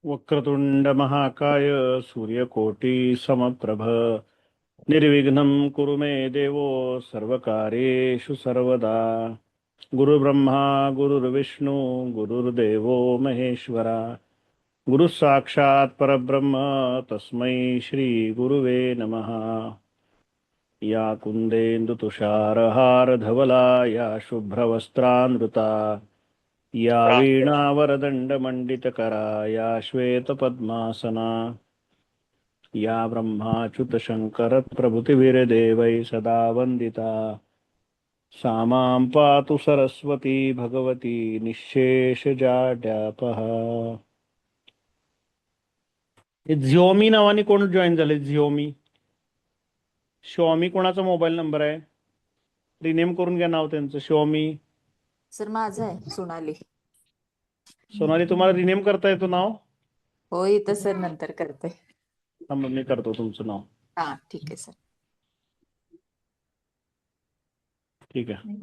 वक्रतुंड महाकाय सूर्यकोटि समप्रभ निर्विघ्नं कुरु मे देवो सर्वकार्येषु सर्वदा। गुरुब्रह्मा गुरुर्विष्णु गुरुर्देवो महेश्वरा गुरु साक्षात् परब्रह्म तस्मै श्री गुरुवे नमः। या कुन्देन्दुतुषारहार धवला या शुभ्रवस्त्रान्विता या वीणावरदण्डमण्डितकरा या श्वेतपद्मासना या ब्रह्माच्युतशङ्करप्रभृतिभिर्देवैः सदा वन्दिता सा मां पातु सरस्वती भगवती निःशेषजाड्यापः। हे झिओमी नावाने कोण जॉईन झाले? झिओमी शॉमी कोणाचा मोबाईल नंबर आहे? रिनेम करून घ्या नाव त्यांचं. शॉमी सर माझं आहे सोनाली. सोनाली, तुम्हाला रिनेम करता येतो नाव? हो इथं सर नंतर करते. थांबा, मी करतो तुमचं नाव. हा ठीक आहे सर. ठीक आहे.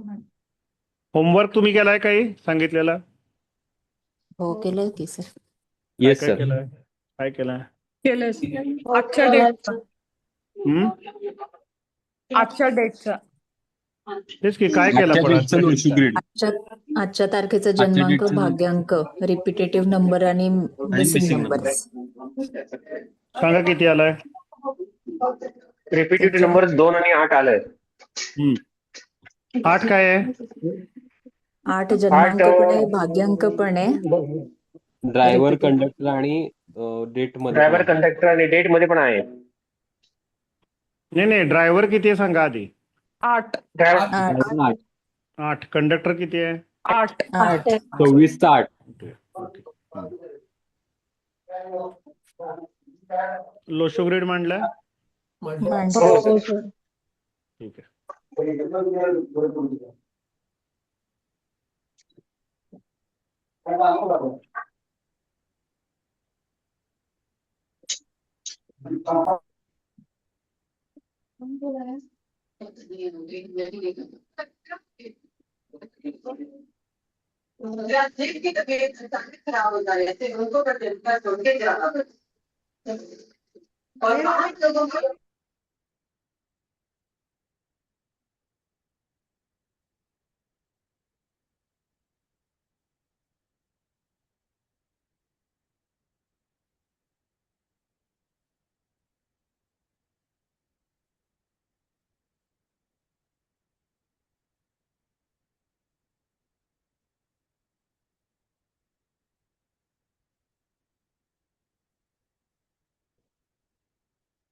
होमवर्क तुम्ही केलाय काही सांगितलेला? हो केलंय की सर. काय येस काय सर. केलंय? काय केलंय? केलंय आजच्या डेटचा हम्म आजच्या डेटचा तेच की, काय केलं आजच्या पण डेटचं लोशू ग्रेड. आजच्या तारखेचा जन्मांक, डेटचं- भाग्यांक, रिपिटेटिव्ह नंबर आणि मिसिंग missing नंबर. सांगा किती आलाय? रिपीटेड नंबर 2 आणि 8 आलाय. 8 काय आहे? 8 जन्मांक पण आहे, भाग्यांक पण आहे. ड्रायव्हर, कंडक्टर आणि डेट मध्ये ड्रायव्हर, कंडक्टर आणि डेट मध्ये पण आहे. नाही, ड्रायव्हर किती आहे सांगा आधी. 8 ड्रायव्हर 8. कंडक्टर किती आहे? 8 8 26 लोशो ग्रेड मांडलाय? माणसं. ठीक आहे.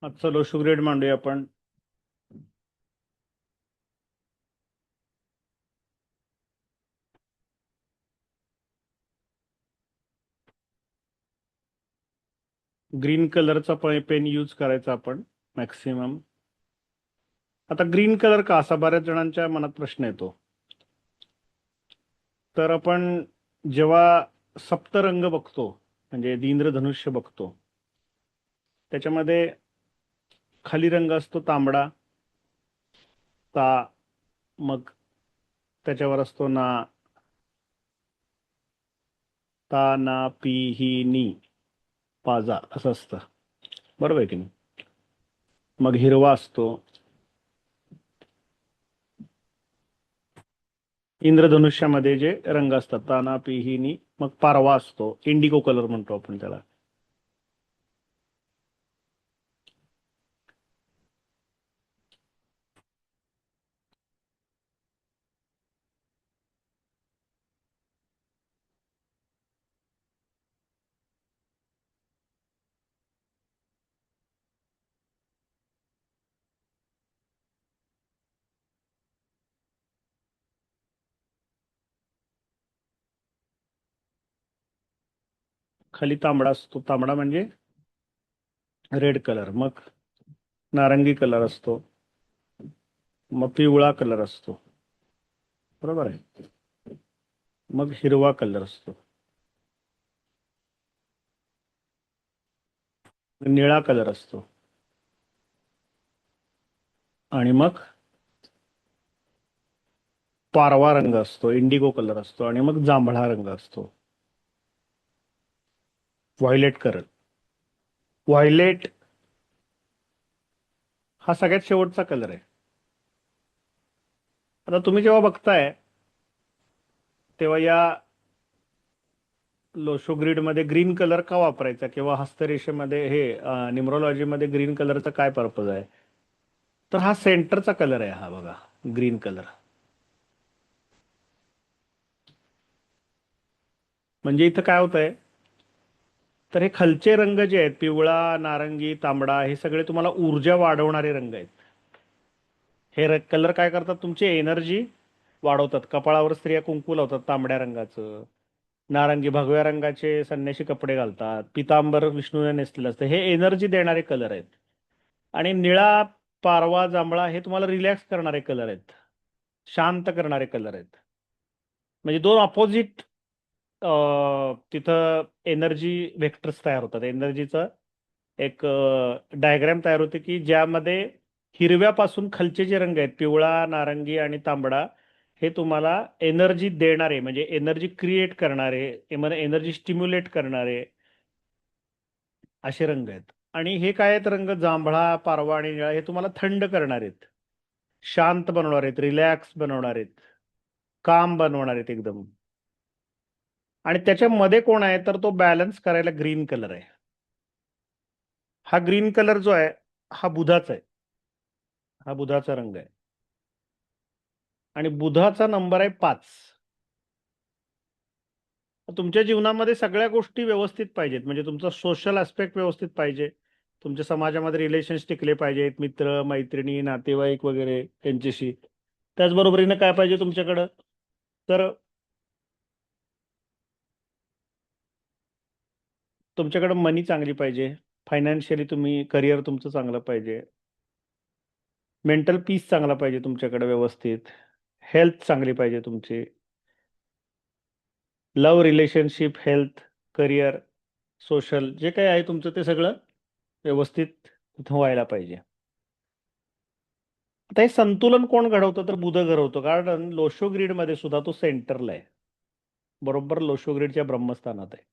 आजचा लोशो ग्रेड मांडूया आपण. ग्रीन कलरचा पेन यूज करायचा आपण मॅक्सिमम. आता ग्रीन कलर का, असा बऱ्याच जणांच्या मनात प्रश्न येतो. तर आपण जेव्हा सप्तरंग बघतो, म्हणजे इंद्रधनुष्य बघतो, त्याच्यामध्ये खाली रंग असतो तांबडा, मग त्याच्यावर असतो ना, ता ना पी ही नी पाजा असं असतं, बरोबर आहे की नाही? मग हिरवा असतो इंद्रधनुष्यामध्ये जे रंग असतात, ताना पिहिनी. मग पारवा असतो, इंडिगो कलर म्हणतो आपण त्याला. खाली तांबडा असतो, तांबडा म्हणजे रेड कलर. मग नारंगी कलर असतो, मग पिवळा कलर असतो, बरोबर आहे. मग हिरवा कलर असतो, निळा कलर असतो, आणि मग पारवा रंग असतो, इंडिगो कलर असतो, आणि मग जांभळा रंग असतो. Violet colour. व्हायलेट हा सगळ्यात शेवटचा कलर आहे. आता तुम्ही जेव्हा बघताय तेव्हा या लोशो ग्रीड मध्ये ग्रीन कलर का वापरायचा किंवा हस्तरेषेमध्ये हे न्यूमरोलॉजीमध्ये ग्रीन कलरचा काय पर्पज आहे, तर हा सेंटरचा कलर आहे. हा बघा ग्रीन कलर म्हणजे इथं काय होतंय, तर हे खालचे रंग जे आहेत पिवळा, नारंगी, तांबडा, हे सगळे तुम्हाला ऊर्जा वाढवणारे रंग आहेत. हे कलर काय करतात, तुमची एनर्जी वाढवतात. कपाळावर स्त्रिया कुंकू लावतात तांबड्या रंगाचं, नारंगी भगव्या रंगाचे संन्याशी कपडे घालतात, पितांबर विष्णूने नेसलेलं असतं. हे एनर्जी देणारे कलर आहेत. आणि निळा, पारवा, जांभळा हे तुम्हाला रिलॅक्स करणारे कलर आहेत, शांत करणारे कलर आहेत. म्हणजे दोन अपोजिट तिथं एनर्जी व्हेक्टर्स तयार होतात. एनर्जीचं एक डायग्राम तयार होते की ज्यामध्ये हिरव्यापासून खालचे जे रंग आहेत पिवळा, नारंगी आणि तांबडा हे तुम्हाला एनर्जी देणारे म्हणजे एनर्जी क्रिएट करणारे, एनर्जी स्टिम्युलेट करणारे असे रंग आहेत. आणि हे काय आहेत रंग, जांभळा, पारवा आणि निळा, हे तुम्हाला थंड करणार आहेत, शांत बनवणार आहेत, रिलॅक्स बनवणार आहेत, काम बनवणार आहेत एकदम. आणि त्याच्यामध्ये कोण आहे, तर तो बॅलन्स करायला ग्रीन कलर आहे. हा ग्रीन कलर जो आहे हा बुधाचा आहे. हा बुधाचा रंग आहे आणि बुधाचा नंबर आहे 5. तुमच्या जीवनामध्ये सगळ्या गोष्टी व्यवस्थित पाहिजेत, म्हणजे तुमचा सोशल ऍस्पेक्ट व्यवस्थित पाहिजे, तुमच्या समाजामध्ये रिलेशन्स टिकले पाहिजेत, मित्र मैत्रिणी नातेवाईक वगैरे त्यांच्याशी. त्याचबरोबरीने काय पाहिजे तुमच्याकडं, तर तुमच्याकडं मनी चांगली पाहिजे, फायनान्शियली तुम्ही करिअर तुमचं चांगलं पाहिजे, मेंटल पीस चांगला पाहिजे तुमच्याकडे व्यवस्थित, हेल्थ चांगली पाहिजे तुमची, love relationship, health, career, social जे काही आहे तुमचं ते सगळं व्यवस्थित तिथं व्हायला पाहिजे. आता हे संतुलन कोण घडवतं, तर बुध घडवतो. कारण लोशो ग्रीडमध्ये सुद्धा तो सेंटरला आहे, बरोबर लोशो ग्रीडच्या ब्रह्मस्थानात आहे.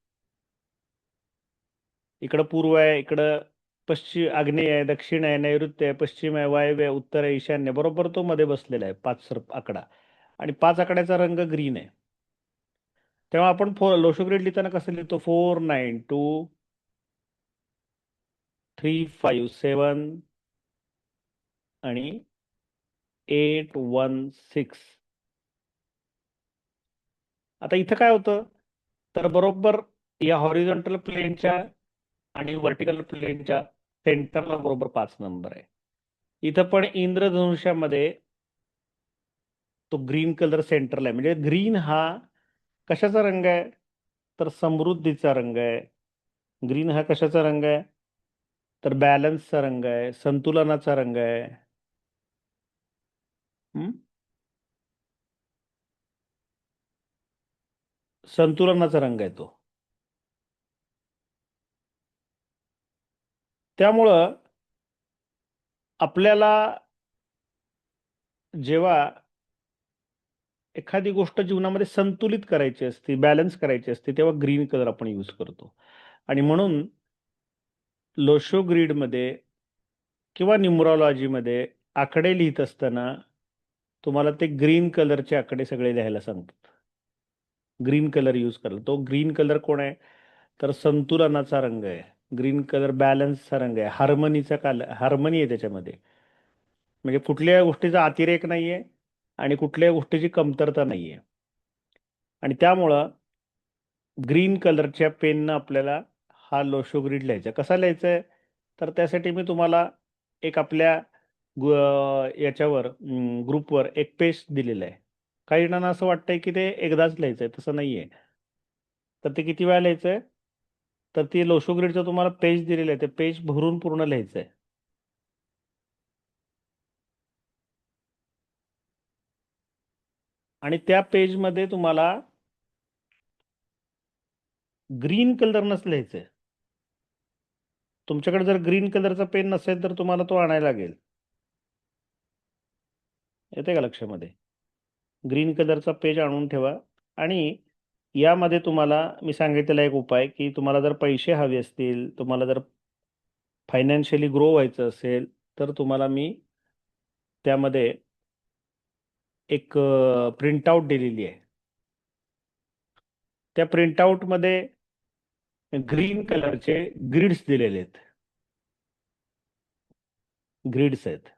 इकडं पूर्व आहे, इकडं पश्चिम, आग्नेय आहे, दक्षिण आहे, नैऋत्य आहे, पश्चिम आहे, वायव्य आहे, उत्तर आहे, ईशान्य, बरोबर तो मध्ये बसलेला आहे 5 आकडा. आणि 5 आकड्याचा रंग ग्रीन आहे. तेव्हा आपण लोशो ग्रीड लिहिताना कसं लिहितो, 4 9 2 3 5 7 आणि 8 1 6. आता इथं काय होतं, तर बरोबर या हॉरिझॉन्टल प्लेनच्या आणि व्हर्टिकल प्लेनच्या सेंटरला बरोबर 5 नंबर आहे. इथं पण इंद्रधनुष्यामध्ये तो ग्रीन कलर सेंटरला आहे. म्हणजे ग्रीन हा कशाचा रंग आहे, तर समृद्धीचा रंग आहे. ग्रीन हा कशाचा रंग आहे, तर बॅलन्सचा रंग आहे, संतुलनाचा रंग आहे. संतुलनाचा रंग आहे तो. त्यामुळं आपल्याला जेव्हा एखादी गोष्ट जीवनामध्ये संतुलित करायची असते, बॅलन्स करायची असते, तेव्हा ग्रीन कलर आपण यूज करतो. आणि म्हणून लोशो ग्रीडमध्ये किंवा न्यूमरॉलॉजीमध्ये आकडे लिहित असताना तुम्हाला ते ग्रीन कलरचे आकडे सगळे लिहायला सांगतात. ग्रीन कलर यूज करायला. तो ग्रीन कलर कोण आहे, तर संतुलनाचा रंग आहे. ग्रीन कलर बॅलन्सचा रंग आहे, हार्मनीचा हार्मनी आहे त्याच्यामध्ये. म्हणजे कुठल्या गोष्टीचा अतिरेक नाहीये आणि कुठल्या गोष्टीची कमतरता नाहीये. आणि त्यामुळं ग्रीन कलरच्या पेननं आपल्याला हा लोशो ग्रीड लिहायचा. कसा लिहायचा आहे, तर त्यासाठी मी तुम्हाला एक आपल्या याच्यावर ग्रुपवर एक पेज दिलेलं आहे. काही जणांना असं वाटतंय की ते एकदाच लिहायचंय, तसं नाहीये. तर ते किती वेळा लिहायचंय, तर ते लोशो ग्रीडचं तुम्हाला पेज दिलेलं आहे, ते पेज भरून पूर्ण लिहायचंय. आणि त्या पेजमध्ये तुम्हाला ग्रीन कलरनंच लिहायचंय. तुमच्याकडे जर ग्रीन कलरचा पेन नसेल तर तुम्हाला तो आणायला लागेल. येते का लक्षामध्ये, ग्रीन कलरचा पेज आणून ठेवा. आणि यामध्ये तुम्हाला मी सांगितलेला एक उपाय की तुम्हाला जर पैसे हवे असतील, तुम्हाला जर फायनान्शियली ग्रो व्हायचं असेल, तर तुम्हाला मी त्यामध्ये एक प्रिंटआउट दिलेली आहे. त्या प्रिंटआउटमध्ये ग्रीन कलरचे ग्रिड्स दिलेले आहेत. ग्रिड्स आहेत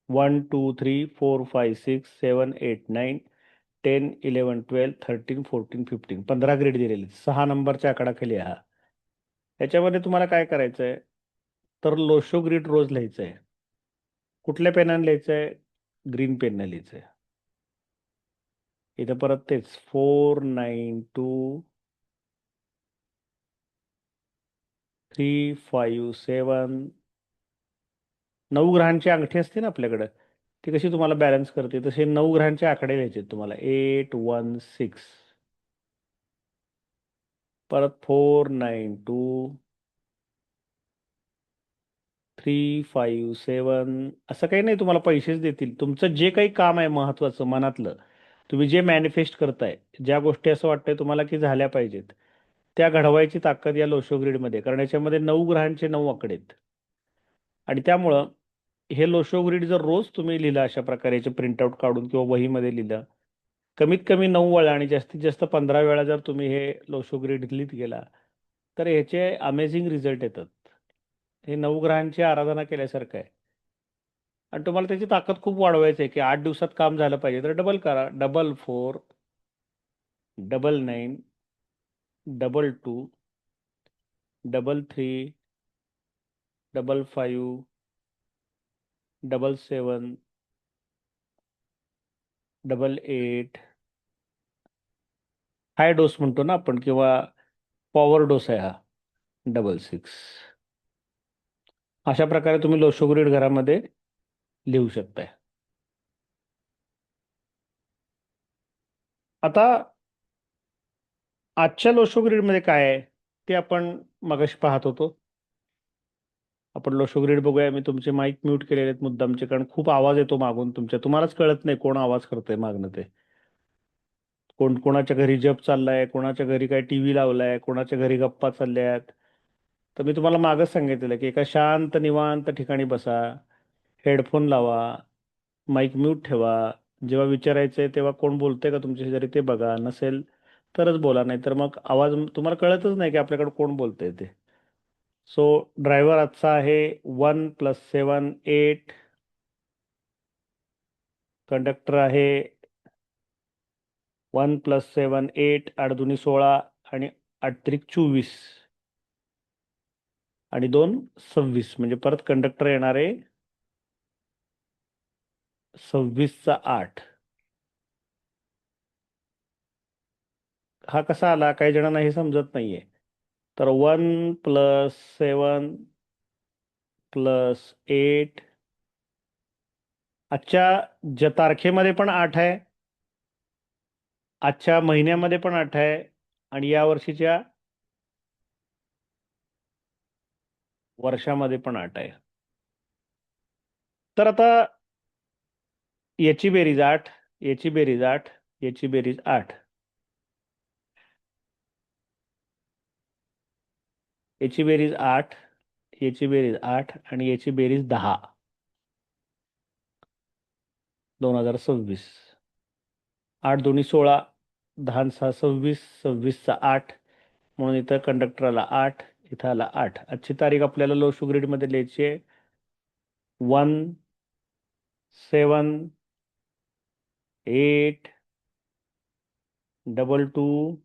1 2 3 4 5 6 7 8 9 10 11 12 13 14 15 15 ग्रेड दिलेले आहेत. 6 नंबरच्या आकडाखाली हा. याच्यामध्ये तुम्हाला काय करायचं आहे, तर लोशो ग्रीड रोज लिहायचं आहे. कुठल्या पेनाने लिहायचं आहे? ग्रीन पेनने लिहायचं आहे. इथं परत तेच 4 9 2 3 5 7 9 ग्रहांची अंगठी असते ना आपल्याकडं, ती कशी तुम्हाला बॅलन्स करते, तसे 9 ग्रहांचे आकडे लिहायचे आहेत तुम्हाला. 8 1 6 परत 4 9 2 3 5 7 असं काही नाही तुम्हाला पैसेच देतील. तुमचं जे काही काम आहे महत्वाचं मनातलं, तुम्ही जे मॅनिफेस्ट करताय, ज्या गोष्टी असं वाटतंय तुम्हाला की झाल्या पाहिजेत, त्या घडवायची ताकद या लोशो ग्रीडमध्ये, कारण याच्यामध्ये 9 ग्रहांचे 9 आकडे आहेत. आणि त्यामुळं हे लोशो ग्रीड जर रोज तुम्ही लिहिलं अशा प्रकारे याचे प्रिंटआउट काढून किंवा वहीमध्ये लिहिलं, कमीत कमी 9 वेळा आणि जास्तीत जास्त 15 वेळा जर तुम्ही हे लोशो ग्रीड लिहित गेला, तर ह्याचे अमेझिंग रिझल्ट येतात. हे 9 ग्रहांची आराधना केल्यासारखं आहे. आणि तुम्हाला त्याची ताकद खूप वाढवायची आहे की 8 दिवसात काम झालं पाहिजे, तर डबल करा. 4 4 9 2 2 3 3 5 5 7 8 हाय डोस म्हणतो ना आपण, किंवा पॉवर डोस आहे हा 6 अशा प्रकारे तुम्ही लोशो ग्रीड घरामध्ये लिहू शकताय. आता आजच्या लोशो ग्रीडमध्ये काय आहे ते आपण मगाशी पाहत होतो. आपण लोशो ग्रीड बघूया. मी तुमचे माईक म्यूट केलेले आहेत मुद्दामचे, कारण खूप आवाज येतो मागून तुमच्या. तुम्हालाच कळत नाही कोण आवाज करतंय मागणं ते. कोणाच्या घरी जप चाललाय, कोणाच्या घरी काय टीव्ही लावलाय, कोणाच्या घरी गप्पा चालल्यात. तर मी तुम्हाला मागच सांगितलेलं की एका शांत निवांत ठिकाणी बसा, हेडफोन लावा, माईक म्यूट ठेवा. जेव्हा विचारायचंय तेव्हा कोण बोलतंय का तुमच्या शेजारी ते बघा. नसेल तरच बोला, नाही तर मग आवाज तुम्हाला कळतच नाही की आपल्याकडे कोण बोलतंय ते. सो ड्रायव्हर आजचा आहे 1 + 7 8. कंडक्टर आहे 1 + 7 8, 8 दुनी 16 आणि 8 त्रिक 24 आणि 2 26. म्हणजे परत कंडक्टर येणार आहे 26चा 8. हा कसा आला काही जणांना हे समजत नाहीये. तर 1 + 7 + 8. आजच्या ज्या तारखेमध्ये पण 8 आहे, आजच्या महिन्यामध्ये पण 8 आहे, आणि या वर्षीच्या वर्षामध्ये पण 8 आहे. तर आता याची बेरीज 8, याची बेरीज 8, याची बेरीज 8, याची बेरीज 8, याची बेरीज 8 आणि याची बेरीज 10. 2026. 8 दुनी 16, 10 आणि 6 26, 26चा 8. म्हणून इथं कंडक्टरला 8, इथं आला 8. आजची तारीख आपल्याला लोशो ग्रीडमध्ये लिहायची आहे 1 7 8 2 2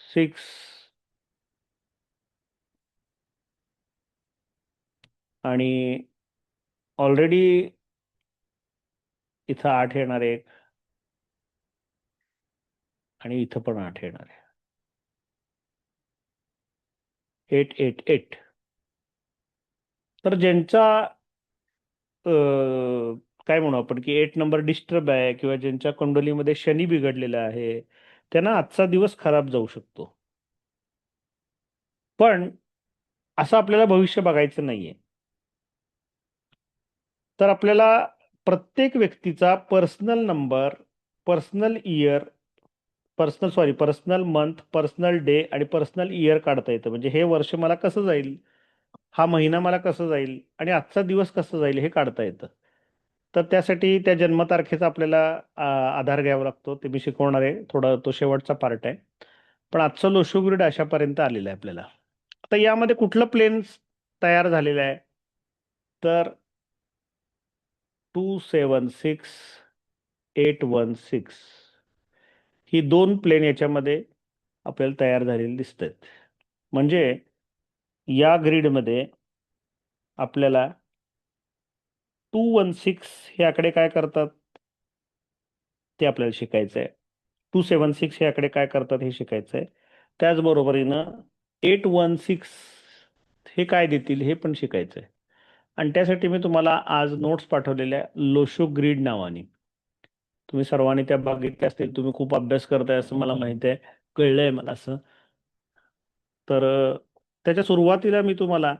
6 आणि ऑलरेडी इथं 8 येणार आहे आणि इथं पण 8 येणार आहे. 8 8 8. तर ज्यांचा काय म्हणू आपण की 8 नंबर डिस्टर्ब आहे, किंवा ज्यांच्या कुंडलीमध्ये शनी बिघडलेला आहे, त्यांना आजचा दिवस खराब जाऊ शकतो. पण असं आपल्याला भविष्य बघायचं नाहीये. तर आपल्याला प्रत्येक व्यक्तीचा personal number, personal year personal month, personal day आणि पर्सनल इयर काढता येतं. म्हणजे हे वर्ष मला कसं जाईल, हा महिना मला कसं जाईल आणि आजचा दिवस कसं जाईल हे काढता येतं. तर त्यासाठी त्या जन्मतारखेचा आपल्याला आधार घ्यावा लागतो. ते मी शिकवणार आहे, थोडा तो शेवटचा पार्ट आहे. पण आजचं लोशो ग्रिड अशापर्यंत आलेलं आहे आपल्याला. आता यामध्ये कुठलं प्लेन तयार झालेलं आहे, तर 276, 816 ही दोन प्लेन याच्यामध्ये आपल्याला तयार झालेली दिसत आहेत. म्हणजे या ग्रीडमध्ये आपल्याला 216 हे आकडे काय करतात ते आपल्याला शिकायचं आहे. 276 हे आकडे काय करतात हे शिकायचं आहे. त्याचबरोबरीनं 816 हे काय देतील हे पण शिकायचं आहे. आणि त्यासाठी मी तुम्हाला आज नोट्स पाठवलेल्या लोशो ग्रीड नावाने. तुम्ही सर्वांनी त्या बघितल्या असतील. तुम्ही खूप अभ्यास करताय असं मला माहित आहे, कळलंय मला असं. तर त्याच्या सुरुवातीला मी तुम्हाला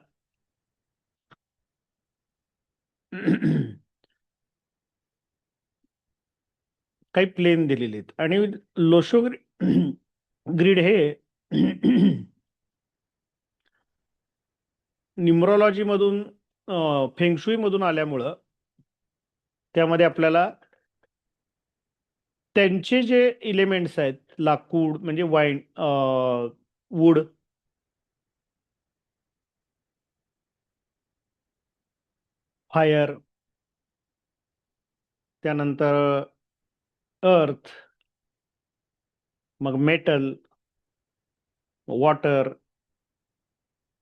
काही प्लेन दिलेले आहेत आणि लोशो ग्रीड हे न्यूमरॉलॉजी मधून फेंगशुई मधून आल्यामुळं त्यामध्ये आपल्याला त्यांचे जे इलेमेंट्स आहेत, लाकूड म्हणजे वाईन, वूड, फायर, त्यानंतर अर्थ, मग मेटल, वॉटर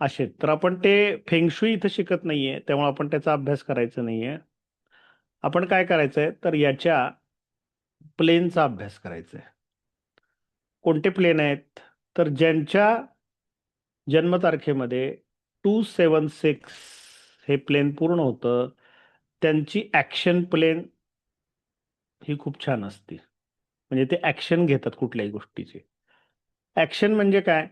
असे. तर आपण ते फेंगशुई इथं शिकत नाहीये, त्यामुळे आपण त्याचा अभ्यास करायचा नाहीये. आपण काय करायचंय, तर याच्या प्लेनचा अभ्यास करायचा आहे. कोणते प्लेन आहेत, तर ज्यांच्या जन्मतारखेमध्ये 276 हे प्लेन पूर्ण होतं, त्यांची ऍक्शन प्लेन ही खूप छान असते. म्हणजे ते ऍक्शन घेतात कुठल्याही गोष्टीची. ऍक्शन म्हणजे काय,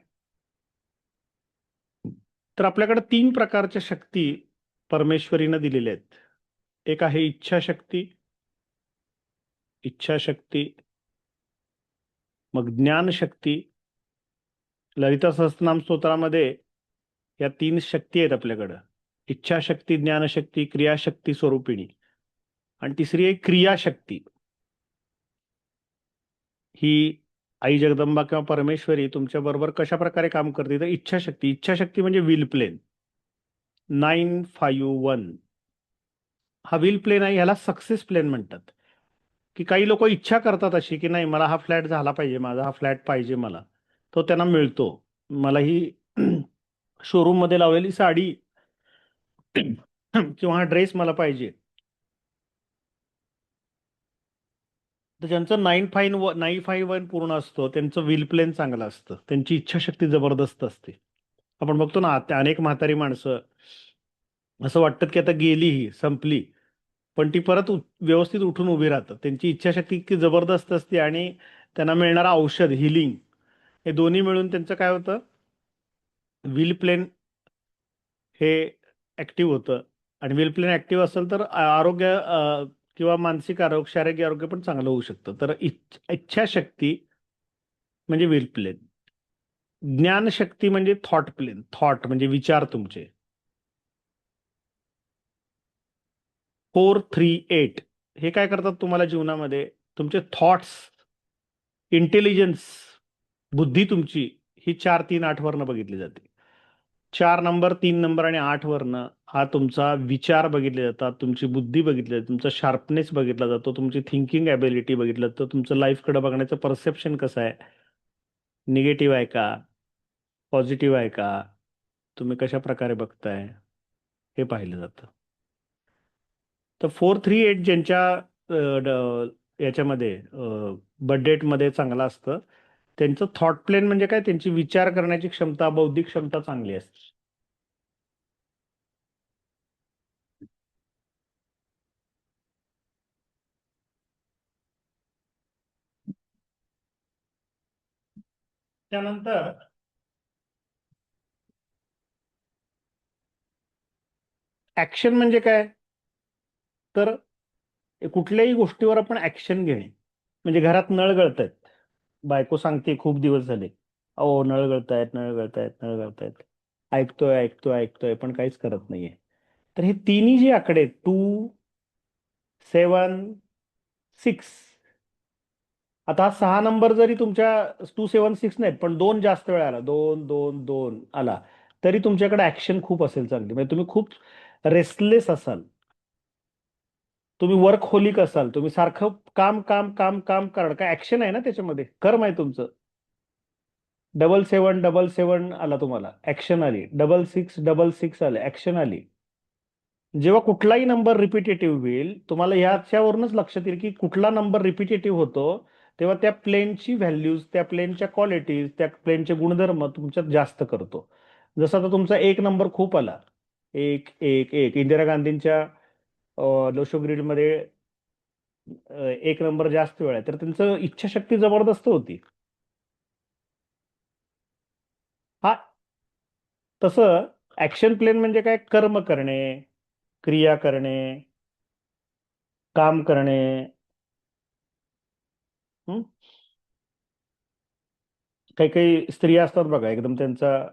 तर आपल्याकडे 3 प्रकारच्या शक्ती परमेश्वरीनं दिलेल्या आहेत. एक आहे इच्छाशक्ती, इच्छाशक्ती, मग ज्ञानशक्ती. ललिता सहस्त्रनाम स्तोत्रामध्ये या 3 शक्ती आहेत आपल्याकडं: इच्छाशक्ती, ज्ञानशक्ती, क्रियाशक्ती स्वरूपिणी. आणि तिसरी आहे क्रियाशक्ती. ही आई जगदंबा किंवा परमेश्वरी तुमच्या बरोबर कशा प्रकारे काम करते, तर इच्छाशक्ती. इच्छाशक्ती म्हणजे विल प्लेन 951. हा विल प्लेन आहे, ह्याला सक्सेस प्लेन म्हणतात. की काही लोक इच्छा करतात अशी की नाही, मला हा फ्लॅट झाला पाहिजे, माझा हा फ्लॅट पाहिजे मला, तो त्यांना मिळतो. मला ही शोरूम मध्ये लावलेली साडी किंवा हा ड्रेस मला पाहिजे. तर ज्यांचं 951 पूर्ण असतं त्यांचं विल प्लेन चांगलं असतं, त्यांची इच्छाशक्ती जबरदस्त असते. आपण बघतो ना, अनेक म्हातारी माणसं असं वाटतं की आता गेली, ही संपली, पण ती परत व्यवस्थित उठून उभी राहतात. त्यांची इच्छाशक्ती इतकी जबरदस्त असते आणि त्यांना मिळणारं औषध, हिलिंग, हे दोन्ही मिळून त्यांचं काय होतं, विल प्लेन हे ऍक्टिव्ह होतं. आणि विल प्लेन ऍक्टिव्ह असेल तर आरोग्य किंवा मानसिक आरोग्य, शारीरिक आरोग्य पण चांगलं होऊ शकतं. तर इच्छाशक्ती म्हणजे विल प्लेन. ज्ञानशक्ती म्हणजे थॉट प्लेन, थॉट म्हणजे विचार तुमचे. 438 हे काय करतात तुम्हाला जीवनामध्ये, तुमचे थॉट्स, इंटेलिजन्स, बुद्धी तुमची, ही 4, 3, 8 वरनं बघितली जाते. 4 नंबर, 3 नंबर आणि 8 वरनं हा तुमचा विचार बघितले जातात, तुमची बुद्धी बघितली जाते, तुमचा शार्पनेस बघितला जातो, तुमची थिंकिंग ॲबिलिटी बघितलं जातं, तुमचं लाईफकडे बघण्याचं परसेप्शन कसं आहे, निगेटिव्ह आहे का, पॉझिटिव्ह आहे का, तुम्ही कशा प्रकारे बघताय हे पाहिलं जातं. तर 438 ज्यांच्या याच्यामध्ये बर्थ डेटमध्ये चांगलं असतं, त्यांचं थॉट प्लेन म्हणजे काय, त्यांची विचार करण्याची क्षमता, बौद्धिक क्षमता चांगली असते. त्यानंतर ऍक्शन म्हणजे काय, तर कुठल्याही गोष्टीवर आपण ऍक्शन घेणे. म्हणजे घरात नळ गळतायत, बायको सांगते खूप दिवस झाले, अहो नळ गळतायत, नळ गळतायत, नळ गळतायत, ऐकतोय ऐकतोय ऐकतोय पण काहीच करत नाहीये. तर हे तिन्ही जे आकडे 2, 7, 6, आता हा 6 नंबर जरी तुमच्या 276 नाहीत पण 2 जास्त वेळा आला, 2 2 2 आला, तरी तुमच्याकडे ऍक्शन खूप असेल चांगली, म्हणजे तुम्ही खूप रेस्टलेस असाल, तुम्ही वर्कहोलिक असाल, तुम्ही सारखं काम काम काम काम करा, काय ऍक्शन आहे ना त्याच्यामध्ये, कर्म आहे तुमचं. 777 आला तुम्हाला, ऍक्शन आली. 6666 आले, ऍक्शन आली. जेव्हा कुठलाही नंबर रिपिटेटिव्ह होईल, तुम्हाला ह्याच्यावरूनच लक्षात येईल की कुठला नंबर रिपिटेटिव्ह होतो, तेव्हा त्या प्लेनची व्हॅल्यूज, त्या प्लेनच्या क्वालिटीज, त्या प्लेनचे गुणधर्म तुमच्यात जास्त करतो. जसं आता तुमचा एक नंबर खूप आला, 1 1 1, इंदिरा गांधींच्या लोशो ग्रीडमध्ये एक नंबर जास्त वेळ आहे, तर त्यांचं इच्छाशक्ती जबरदस्त होती. हा, तसं ऍक्शन प्लेन म्हणजे काय, कर्म करणे, क्रिया करणे, काम करणे. हं? काही काही स्त्रिया असतात बघा, एकदम त्यांचा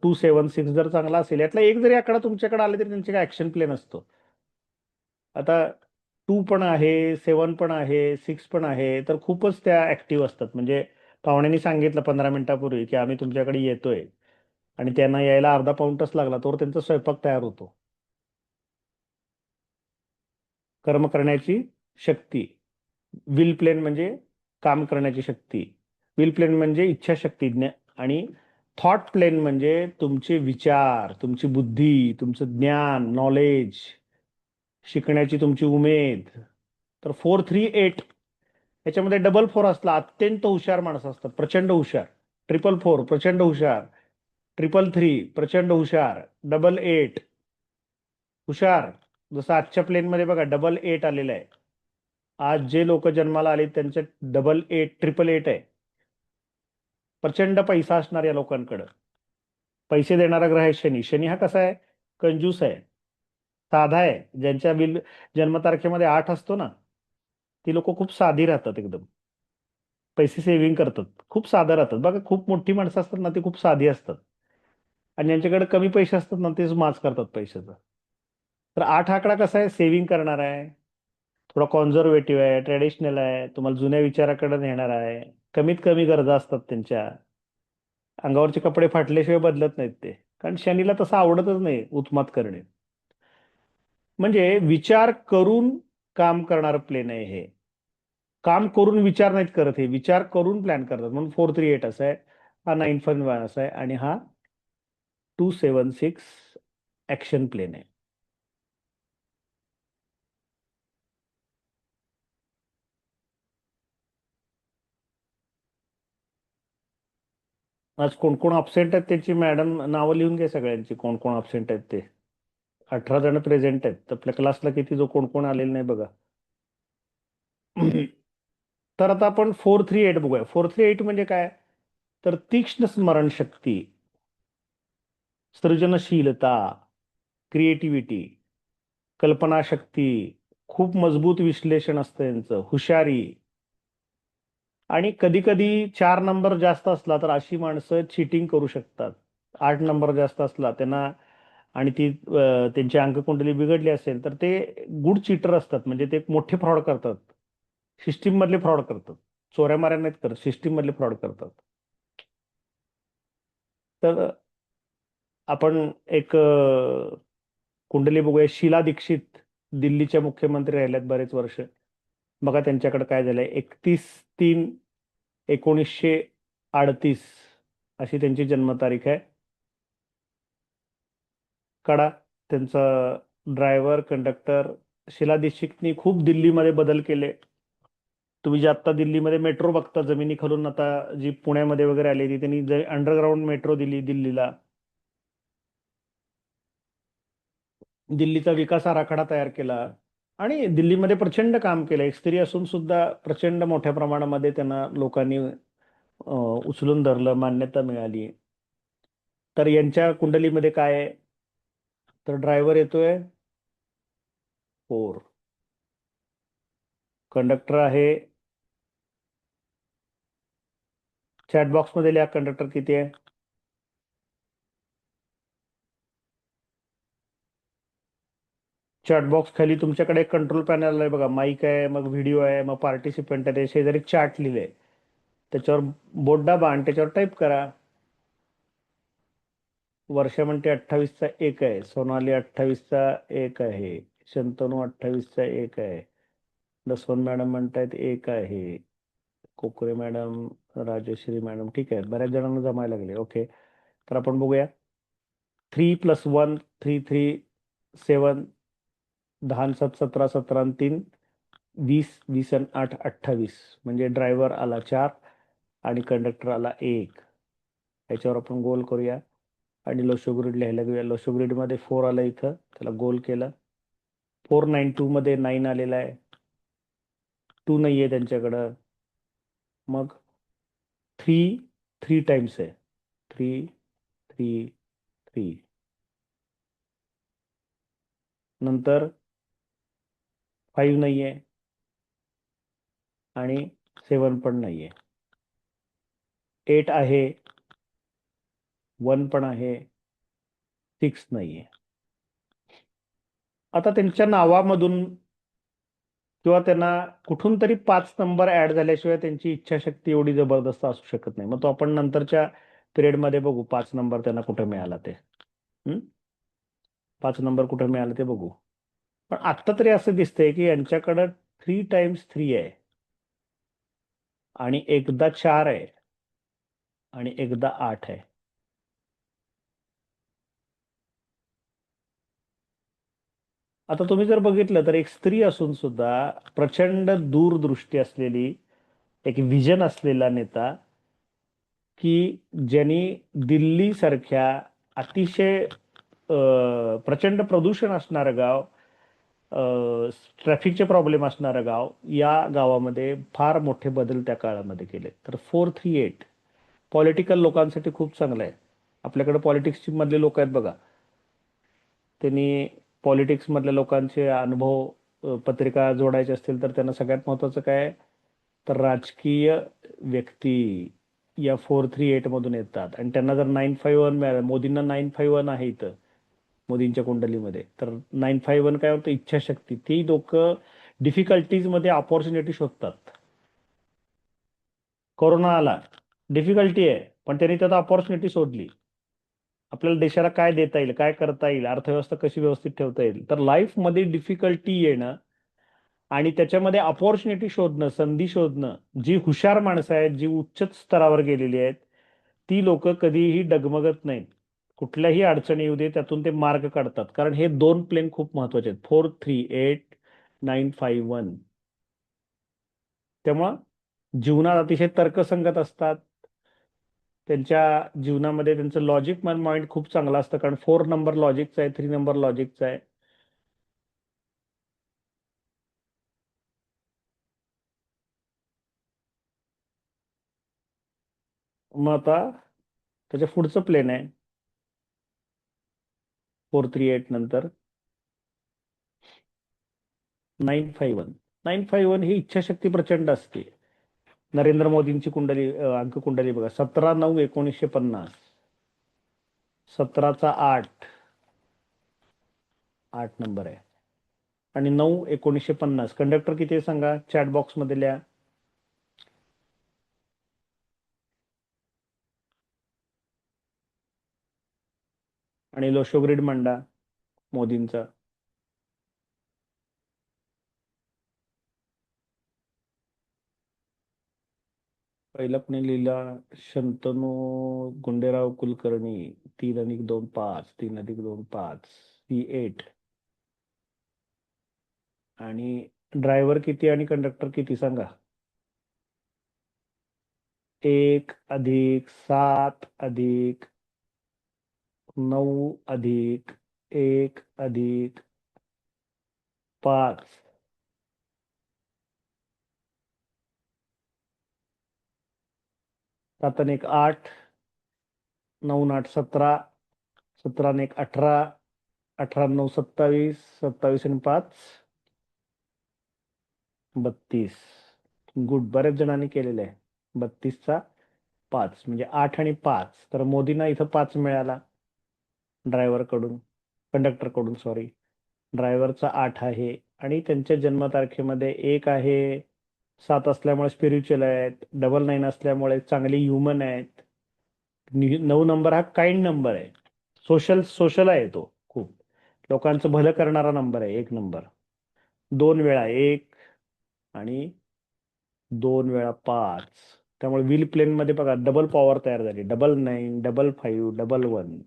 276 जर चांगला असेल, यातला एक जरी आकडा तुमच्याकडे आले तरी त्यांचे काय ऍक्शन प्लेन असतो. आता 2 पण आहे, 7 पण आहे, 6 पण आहे, तर खूपच त्या ऍक्टिव्ह असतात. म्हणजे पाहुण्यांनी सांगितलं 15 मिनिटापूर्वी की आम्ही तुमच्याकडे येतोय, आणि त्यांना यायला अर्धा पाऊण तास लागला, तर त्यांचा स्वयंपाक तयार होतो. कर्म करण्याची शक्ती. विल प्लेन म्हणजे काम करण्याची शक्ती. विल प्लेन म्हणजे इच्छाशक्ती, आणि थॉट प्लेन म्हणजे तुमचे विचार, तुमची बुद्धी, तुमचं ज्ञान, नॉलेज, शिकण्याची तुमची उमेद. तर 438 याच्यामध्ये डबल 4 असला अत्यंत हुशार माणसं असतात, प्रचंड हुशार. 444 प्रचंड हुशार. 333 प्रचंड हुशार. 88 हुशार. जसं आजच्या प्लेनमध्ये बघा 88 आलेलं आहे. आज जे लोक जन्माला आले त्यांचे 88 888 आहे. प्रचंड पैसा असणार या लोकांकडं. पैसे देणारा ग्रह आहे शनी. शनी हा कसा आहे, कंजूस आहे, साधा आहे. ज्यांच्या जन्मतारखेमध्ये 8 असतो ना, ती लोक खूप साधी राहतात, एकदम पैसे सेव्हिंग करतात, खूप साधं राहतात. बघा खूप मोठी माणसं असतात ना, ती खूप साधी असतात, आणि ज्यांच्याकडे कमी पैसे असतात ना, तेच माच करतात पैशाचा. तर 8 आकडा कसा आहे, सेव्हिंग करणार आहे, थोडा कॉन्झर्वेटिव्ह आहे, ट्रेडिशनल आहे, तुम्हाला जुन्या विचाराकडे नेणार आहे. कमीत कमी गरजा असतात त्यांच्या. अंगावरचे कपडे फाटल्याशिवाय बदलत नाहीत ते, कारण शनीला तसं आवडतच नाही उत्मात करणे. म्हणजे विचार करून काम करणार प्लेन आहे हे. काम करून विचार नाहीत करत, हे विचार करून प्लॅन करतात. म्हणून 438 असं आहे, हा 951 असा आहे, आणि हा 276 ऍक्शन प्लेन आहे. आज कोण कोण अब्सेंट आहेत त्याची मॅडम नावं लिहून घ्या सगळ्यांची, कोण कोण अब्सेंट आहेत ते. 18 जण प्रेझेंट आहेत आपल्या क्लासला, किती जो कोण कोण आलेले नाही बघा. तर आता आपण 438 बघूया. 438 म्हणजे काय, तर तीक्ष्ण स्मरणशक्ती, सृजनशीलता, क्रिएटिव्हिटी, कल्पनाशक्ती, खूप मजबूत विश्लेषण असतं यांचं, हुशारी. आणि कधी कधी 4 नंबर जास्त असला तर अशी माणसं चिटिंग करू शकतात. 8 नंबर जास्त असला त्यांना, आणि ती त्यांची अंककुंडली बिघडली असेल, तर ते गुड चीटर असतात. म्हणजे ते मोठे फ्रॉड करतात, सिस्टीम मधले फ्रॉड करतात, चोऱ्या माऱ्या नाहीत करत, सिस्टीम मधले फ्रॉड करतात. तर आपण एक कुंडली बघूया. शीला दीक्षित दिल्लीच्या मुख्यमंत्री राहिल्यात बरेच वर्ष. बघा त्यांच्याकडे काय झालंय, 31/3/1938 अशी त्यांची जन्मतारीख आहे. काढा त्यांचा ड्रायव्हर, कंडक्टर. शीला दीक्षितनी खूप दिल्लीमध्ये बदल केले. तुम्ही जे आता दिल्लीमध्ये मेट्रो बघता जमिनीखालून, आता जी पुण्यामध्ये वगैरे आली, ती त्यांनी अंडरग्राऊंड मेट्रो दिली दिल्लीला. दिल्लीचा विकास आराखडा तयार केला, आणि दिल्लीमध्ये प्रचंड काम केलं. एक स्त्री असून सुद्धा प्रचंड मोठ्या प्रमाणामध्ये त्यांना लोकांनी उचलून धरलं, मान्यता मिळाली. तर यांच्या कुंडलीमध्ये काय आहे, तर ड्रायव्हर येतोय 4, कंडक्टर आहे चॅट बॉक्स मध्ये लिहा कंडक्टर किती आहे. चॅट बॉक्स खाली तुमच्याकडे एक कंट्रोल पॅनल आहे बघा, माईक आहे, मग व्हिडिओ आहे, मग पार्टिसिपंट आहे, शेजारी चॅट लिहिलंय, त्याच्यावर बोट दाबा आणि त्याच्यावर टाईप करा. वर्षा म्हणते 28चा 1 आहे, सोनाली 28चा 1 आहे, शंतनू 28चा 1 आहे, दसवंत मॅडम म्हणतायत 1 आहे, कोकरे मॅडम, राजश्री मॅडम, ठीक आहे, बऱ्याच जणांना जमायला लागले. ओके, तर आपण बघूया. 3 + 1 3 3 7 10 7 17 17 3 20 20 आणि 8 28, म्हणजे ड्रायव्हर आला 4 आणि कंडक्टर आला 1. याच्यावर आपण गोल करूया आणि लोशो ग्रिड लिहायला घेऊया. लोशो ग्रिड मध्ये 4 आलं इथं, त्याला गोल केलं. 492 मध्ये 9 आलेला आहे, 2 नाही आहे त्यांच्याकडं. मग 3 3 टाइम्स आहे, 3 3 3. नंतर 5 नाही आहे आणि 7 पण नाही आहे. 8 आहे, 1 पण आहे, 6 नाही आहे. आता त्यांच्या नावामधून किंवा त्यांना कुठून तरी 5 नंबर ऍड झाल्याशिवाय त्यांची इच्छाशक्ती एवढी जबरदस्त असू शकत नाही. मग तो आपण नंतरच्या पिरियडमध्ये बघू 5 नंबर त्यांना कुठे मिळाला ते. 5 नंबर कुठे मिळाला ते बघू. पण आत्ता तरी असं दिसतंय की यांच्याकडं 3 टाइम्स 3 आहे आणि एकदा 4 आहे आणि एकदा 8 आहे. आता तुम्ही जर बघितलं तर एक स्त्री असून सुद्धा प्रचंड दूरदृष्टी असलेली, एक विजन असलेला नेता, की ज्यांनी दिल्ली सारख्या अतिशय प्रचंड प्रदूषण असणारं गाव, ट्रॅफिकचे प्रॉब्लेम असणारं गाव, या गावामध्ये फार मोठे बदल त्या काळामध्ये केले. तर 438 पॉलिटिकल लोकांसाठी खूप चांगलं आहे. आपल्याकडे पॉलिटिक्स मधले लोक आहेत बघा, त्यांनी पॉलिटिक्स मधल्या लोकांचे अनुभव पत्रिका जोडायचे असतील तर त्यांना सगळ्यात महत्वाचं काय, तर राजकीय व्यक्ती या 438 मधून येतात आणि त्यांना जर 951 मिळालं, मोदींना 951 आहे इथं मोदींच्या कुंडलीमध्ये, तर 951 काय होतं, इच्छाशक्ती. ती लोक डिफिकल्टीज मध्ये अपॉर्च्युनिटी शोधतात. कोरोना आला, डिफिकल्टी आहे, पण त्यांनी त्यात अपॉर्च्युनिटी शोधली. आपल्याला देशाला काय देता येईल, काय करता येईल, अर्थव्यवस्था कशी व्यवस्थित ठेवता येईल. तर लाईफमध्ये डिफिकल्टी येणं आणि त्याच्यामध्ये अपॉर्च्युनिटी शोधणं, संधी शोधणं, जी हुशार माणसं आहेत, जी उच्च स्तरावर गेलेली आहेत, ती लोक कधीही डगमगत नाहीत. कुठल्याही अडचणी येऊ दे त्यातून ते मार्ग काढतात. कारण हे 2 प्लेन खूप महत्वाचे आहेत, 438 951. त्यामुळं जीवनात अतिशय तर्कसंगत असतात. त्यांच्या जीवनामध्ये त्यांचं लॉजिक माइंड खूप चांगलं असतं, कारण 4 नंबर लॉजिकचा आहे, 3 नंबर लॉजिकचा आहे. मग आता त्याच्या पुढचं प्लेन आहे 438 नंतर 951. 951 ही इच्छाशक्ती प्रचंड असते. नरेंद्र मोदींची कुंडली, अंक कुंडली बघा, 17/9/1950, 17चा 8 नंबर आहे आणि 9/1950. कंडक्टर किती आहे सांगा, चॅट बॉक्स मध्ये लिहा. आणि लोशो ग्रिड मांडा मोदींचा. पहिला पुणे लिहिला शंतनू गुंडेराव कुलकर्णी, 3+2 5, 3+2 5, C8. आणि ड्रायव्हर किती आणि कंडक्टर किती सांगा. 1 + 7 + 9 + 1 + 5. 7 आणि 1 8, 9 आणि 8 17, 17 आणि 1 18, 18 आणि 9 27, 27 आणि 5 32. गुड, बऱ्याच जणांनी केलेलं आहे. 32चा 5 म्हणजे 8 आणि 5. तर मोदींना इथं 5 मिळाला ड्रायव्हरकडून, कंडक्टरकडून सॉरी. ड्रायव्हरचा 8 आहे आणि त्यांच्या जन्मतारखेमध्ये 1 आहे, 7 असल्यामुळे स्पिरिच्युअल आहेत, 99 असल्यामुळे चांगली ह्युमन आहेत. 9 नंबर हा काइंड नंबर आहे, सोशल आहे तो खूप. लोकांचं भलं करणारा नंबर आहे 1 नंबर. 2 वेळा 1 आणि 2 वेळा 5. त्यामुळे व्हील प्लेन मध्ये बघा डबल पॉवर तयार झाली. 99, 55, 11.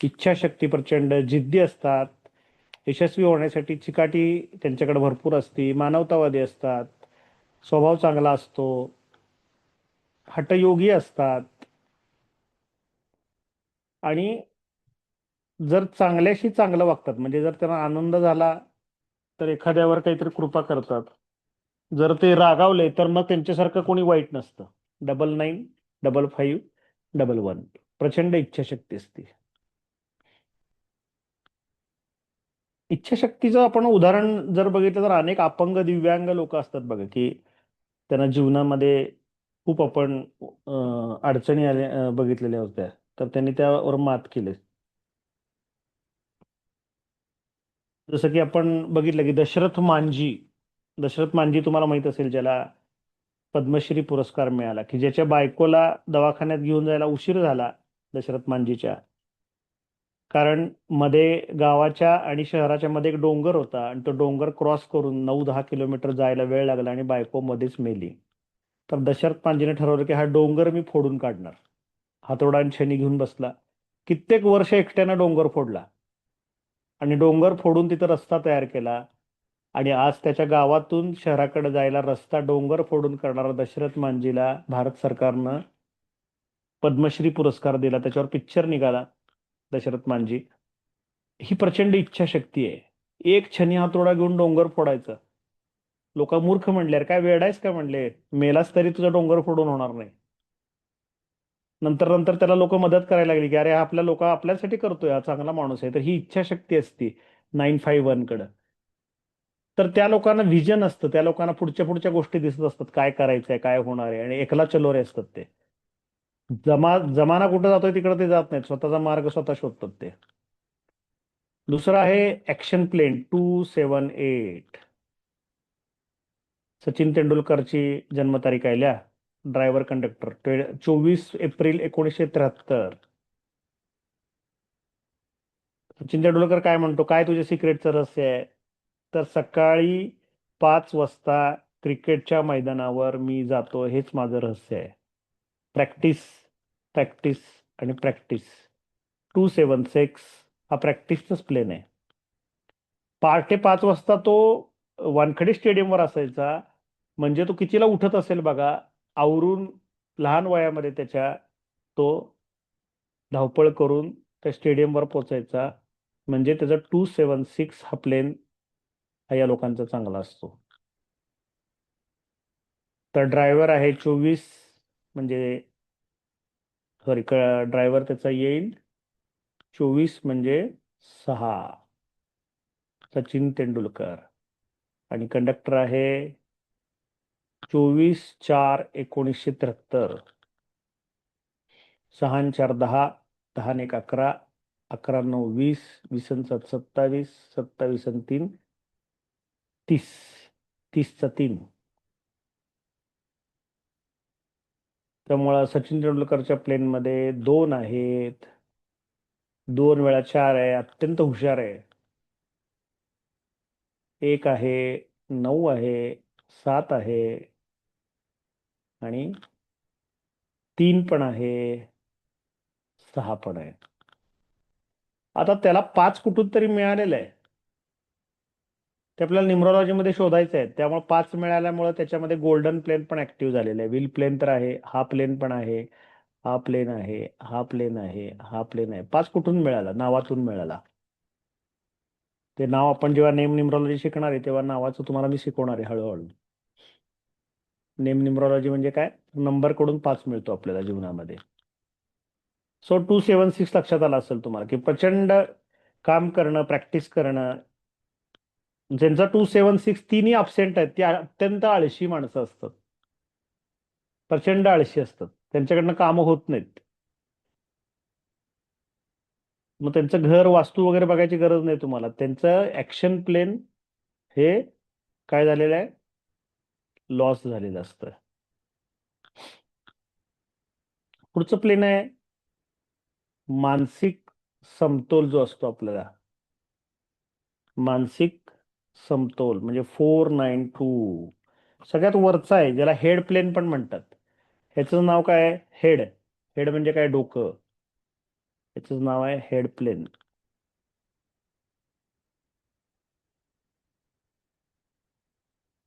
इच्छाशक्ती प्रचंड, जिद्दी असतात, यशस्वी होण्यासाठी चिकाटी त्यांच्याकडे भरपूर असते, मानवतावादी असतात, स्वभाव चांगला असतो, हठयोगी असतात आणि जर चांगल्याशी चांगलं वागतात. म्हणजे जर त्यांना आनंद झाला तर एखाद्यावर काहीतरी कृपा करतात. जर ते रागावले तर मग त्यांच्यासारखं कोणी वाईट नसतं. 99, 55, 11. प्रचंड इच्छाशक्ती असते. इच्छाशक्तीचं आपण उदाहरण जर बघितलं तर अनेक अपंग दिव्यांग लोक असतात बघा, की त्यांना जीवनामध्ये खूप आपण अडचणी आल्या बघितलेल्या होत्या, तर त्यांनी त्यावर मात केली. जसं की आपण बघितलं की दशरथ मांझी तुम्हाला माहित असेल, ज्याला पद्मश्री पुरस्कार मिळाला, की ज्याच्या बायकोला दवाखान्यात घेऊन जायला उशीर झाला दशरथ मांझीच्या. कारण मध्ये गावाच्या आणि शहराच्या मध्ये एक डोंगर होता आणि तो डोंगर क्रॉस करून 9-10 किलोमीटर जायला वेळ लागला आणि बायको मध्येच मेली. तर दशरथ मांझीने ठरवलं की हा डोंगर मी फोडून काढणार. हातोडा आणि छेनी घेऊन बसला. कित्येक वर्ष एकट्यानं डोंगर फोडला आणि डोंगर फोडून तिथं रस्ता तयार केला. आणि आज त्याच्या गावातून शहराकडे जायला रस्ता डोंगर फोडून करणारा दशरथ मांझीला भारत सरकारनं पद्मश्री पुरस्कार दिला. त्याच्यावर पिक्चर निघाला दशरथ मांझी. ही प्रचंड इच्छाशक्ती आहे. एक छनी हातोडा घेऊन डोंगर फोडायचं. लोक मूर्ख म्हणले, "अरे काय वेडायस का?" म्हणले, "मेलास तरी तुझा डोंगर फोडून होणार नाही." नंतर नंतर त्याला लोक मदत करायला लागली, की अरे हा आपल्या लोक आपल्यासाठी करतोय, हा चांगला माणूस आहे. तर ही इच्छाशक्ती असते 951 कडे. तर त्या लोकांना व्हिजन असतं, त्या लोकांना पुढच्या पुढच्या गोष्टी दिसत असतात, काय करायचंय, काय होणार आहे, आणि एकला चलो रे असतात ते. जमाना कुठं जातोय तिकडे ते जात नाहीत, स्वतःचा मार्ग स्वतः शोधतात ते. दुसरं आहे ऍक्शन प्लेन 278. सचिन तेंडुलकरची जन्मतारीख आहे लिहा. Driver conductor 24 April 1973. Sachin Tendulkar काय म्हणतो, काय तुझ्या सिक्रेटचं रहस्य आहे? तर सकाळी 5 वाजता क्रिकेटच्या मैदानावर मी जातो, हेच माझं रहस्य आहे. प्रॅक्टिस, प्रॅक्टिस आणि प्रॅक्टिस. 276 हा प्रॅक्टिसचाच प्लेन आहे. पहाटे 5 वाजता तो वानखेडे स्टेडियमवर असायचा. म्हणजे तो कितीला उठत असेल बघा, आवरून लहान वयामध्ये त्याच्या तो धावपळ करून त्या स्टेडियमवर पोचायचा. म्हणजे त्याचा 276 हा प्लेन हा या लोकांचा चांगला असतो. तर ड्रायव्हर आहे 24, म्हणजे सॉरी, ड्रायव्हर त्याचा येईल 24 म्हणजे 6, सचिन तेंडुलकर. आणि कंडक्टर आहे 24/4/1973. 6 आणि 4 10, 10 आणि 1 11, 11 आणि 9 20, 20 आणि 7 27, 27 आणि 3 30, 30चा 3. त्यामुळं सचिन तेंडुलकरच्या प्लेनमध्ये 2 आहेत, 2 वेळा 4 आहे, अत्यंत हुशार आहे. 1 आहे, 9 आहे, 7 आहे आणि 3 पण आहे, 6 पण आहे. आता त्याला 5 कुठून तरी मिळालेलं आहे, ते आपल्याला न्यूमरॉलॉजीमध्ये शोधायचं आहे. त्यामुळे 5 मिळाल्यामुळे त्याच्यामध्ये गोल्डन प्लेन पण ऍक्टिव्ह झालेलं आहे. व्हील प्लेन तर आहे, हा प्लेन पण आहे, हा प्लेन आहे, हा प्लेन आहे, हा प्लेन आहे. 5 कुठून मिळाला? नावातून मिळाला. ते नाव आपण जेव्हा नेम न्यूमरॉलॉजी शिकणार आहे तेव्हा नावाचं तुम्हाला मी शिकवणार आहे हळूहळू. नेम न्यूमरॉलॉजी म्हणजे काय? नंबर कडून 5 मिळतो आपल्याला जीवनामध्ये. सो 276 लक्षात आला असेल तुम्हाला, की प्रचंड काम करणं, प्रॅक्टिस करणं. ज्यांचा 276 तिन्ही अब्सेंट आहेत, ती अत्यंत आळशी माणसं असतात, प्रचंड आळशी असतात. त्यांच्याकडनं कामं होत नाहीत. मग त्यांचं घर वास्तू वगैरे बघायची गरज नाही तुम्हाला. त्यांचं ऍक्शन प्लेन हे काय झालेलं आहे, लॉस झालेलं असतं. पुढचं प्लेन आहे मानसिक समतोल जो असतो आपल्याला. मानसिक समतोल म्हणजे 492 सगळ्यात वरचा आहे, ज्याला हेड प्लेन पण म्हणतात. ह्याचं नाव काय आहे, हेड. हेड म्हणजे काय, डोकं. ह्याचं नाव आहे head plane.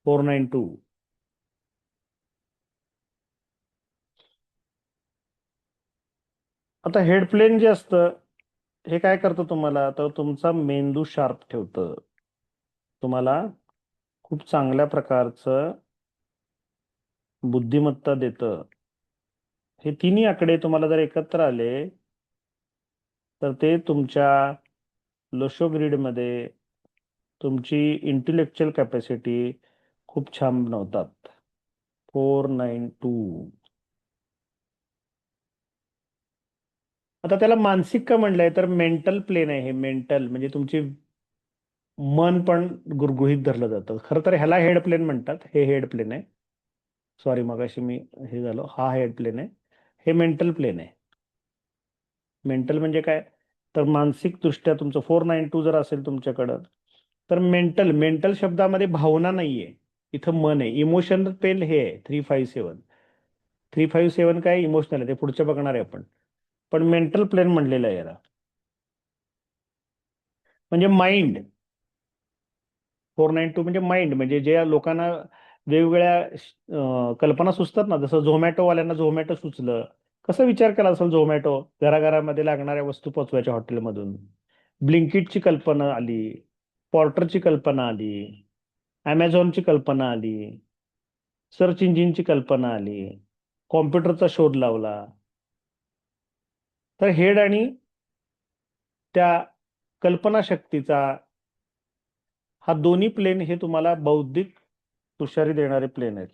Four nine two. आता हेड प्लेन जे असतं हे काय करतं तुम्हाला, तर तुमचा मेंदू शार्प ठेवतं. तुम्हाला खूप चांगल्या प्रकारचं बुद्धिमत्ता देतं. हे तिन्ही आकडे तुम्हाला जर एकत्र आले तर ते तुमच्या लोशो ग्रीडमध्ये तुमची इंटेलेक्च्युअल कॅपॅसिटी खूप छान बनवतात. 492. आता त्याला मानसिक का म्हणलंय, तर मेंटल प्लेन आहे हे. मेंटल म्हणजे तुमची मन पण गुरगुहित धरलं जातं. खरं तर ह्याला हेड प्लेन म्हणतात. हे हेड प्लेन आहे. सॉरी, मगाशी मी हे झालो. हा हेड प्लेन आहे, हे मेंटल प्लेन आहे. मेंटल म्हणजे काय, तर मानसिक दृष्ट्या तुमचं 492 जर असेल तुमच्याकडं, तर मेंटल, मेंटल शब्दामध्ये भावना नाहीये, इथं मन आहे. इमोशनल प्लेन हे आहे 357. 357 काय इमोशनल आहे, ते पुढच्या बघणार आहे आपण. पण मेंटल प्लेन म्हणलेलं आहे याला. म्हणजे माइंड. 492 म्हणजे माइंड, म्हणजे जे लोकांना वेगवेगळ्या कल्पना सुचतात ना, जसं झोमॅटोवाल्यांना झोमॅटो सुचलं. कसा विचार केला असेल झोमॅटो, घराघरामध्ये लागणाऱ्या वस्तू पोचवायच्या हॉटेलमधून. ब्लिंकिटची कल्पना आली, पॉर्टरची कल्पना आली, ॲमेझॉनची कल्पना आली, सर्च इंजिनची कल्पना आली, कॉम्प्युटरचा शोध लावला. तर हेड आणि त्या कल्पनाशक्तीचा हा दोन्ही प्लेन हे तुम्हाला बौद्धिक हुशारी देणारे प्लेन आहेत.